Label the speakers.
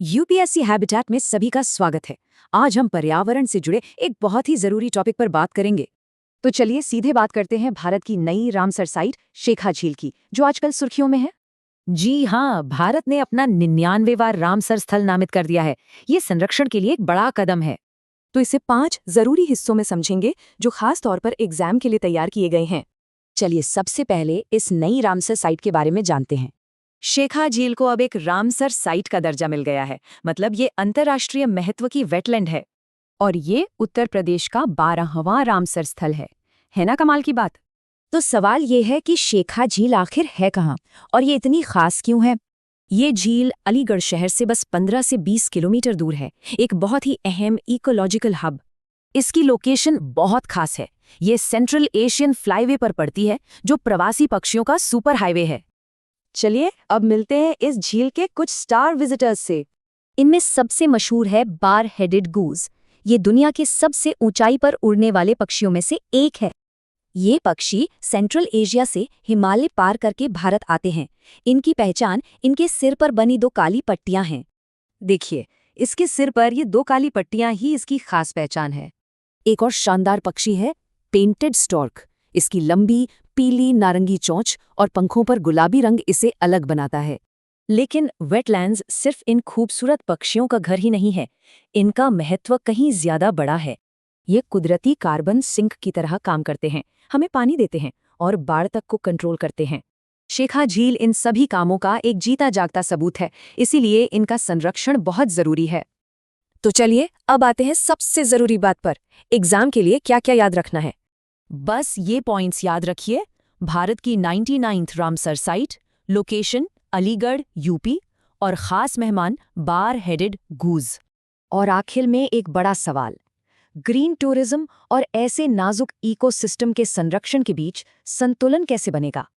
Speaker 1: UPSC habitat में सभी का स्वागत है। आज हम पर्यावरण से जुड़े एक बहुत ही जरूरी टॉपिक पर बात करेंगे। तो चलिए सीधे बात करते हैं भारत की नई रामसर साइट शेखा झील की, जो आजकल सुर्खियों में है। जी हाँ, भारत ने अपना 99वां रामसर स्थल नामित कर दिया है। ये संरक्षण के लिए एक बड़ा कदम है। तो इसे 5 जरूरी हिस्सों में समझेंगे, जो खास तौर पर एग्जाम के लिए तैयार किए गए हैं। चलिए सबसे पहले इस नई रामसर साइट के बारे में जानते हैं। शेखा झील को अब एक रामसर साइट का दर्जा मिल गया है, मतलब ये अंतर्राष्ट्रीय महत्व की वेटलैंड है। और ये उत्तर प्रदेश का 12वां रामसर स्थल है ना कमाल की बात। तो सवाल ये है कि शेखा झील आखिर है कहाँ और ये इतनी खास क्यों है। ये झील अलीगढ़ शहर से बस 15 से 20 किलोमीटर दूर है, एक बहुत ही अहम इकोलॉजिकल हब। इसकी लोकेशन बहुत खास है। ये सेंट्रल एशियन फ्लाईवे पर पड़ती है, जो प्रवासी पक्षियों का सुपर हाईवे है। चलिए अब मिलते हैं इस झील के कुछ स्टार विजिटर्स से। इनमें सबसे मशहूर है बार हेडेड गूज। ये दुनिया के सबसे ऊंचाई पर उड़ने वाले पक्षियों में से एक है। ये पक्षी सेंट्रल एशिया से हिमालय पार करके भारत आते हैं। इनकी पहचान इनके सिर पर बनी 2 काली पट्टियां हैं। देखिए, इसके सिर पर ये 2 काली पट्टियां ही इसकी खास पहचान है। एक और शानदार पक्षी है पेंटेड स्टॉर्क। इसकी लंबी पीली नारंगी चोंच और पंखों पर गुलाबी रंग इसे अलग बनाता है। लेकिन वेटलैंड्स सिर्फ इन खूबसूरत पक्षियों का घर ही नहीं है, इनका महत्व कहीं ज्यादा बड़ा है। ये कुदरती कार्बन सिंक की तरह काम करते हैं, हमें पानी देते हैं और बाढ़ तक को कंट्रोल करते हैं। शेखा झील इन सभी कामों का एक जीता जागता सबूत है, इसीलिए इनका संरक्षण बहुत जरूरी है। तो चलिए अब आते हैं सबसे जरूरी बात पर। एग्जाम के लिए क्या क्या याद रखना है। बस ये पॉइंट्स याद रखिए। भारत की 99th Ramsar site, location Aligarh UP, और खास मेहमान बार हेडेड गूज। और आखिर में एक बड़ा सवाल, ग्रीन टूरिज्म और ऐसे नाजुक इकोसिस्टम के संरक्षण के बीच संतुलन कैसे बनेगा।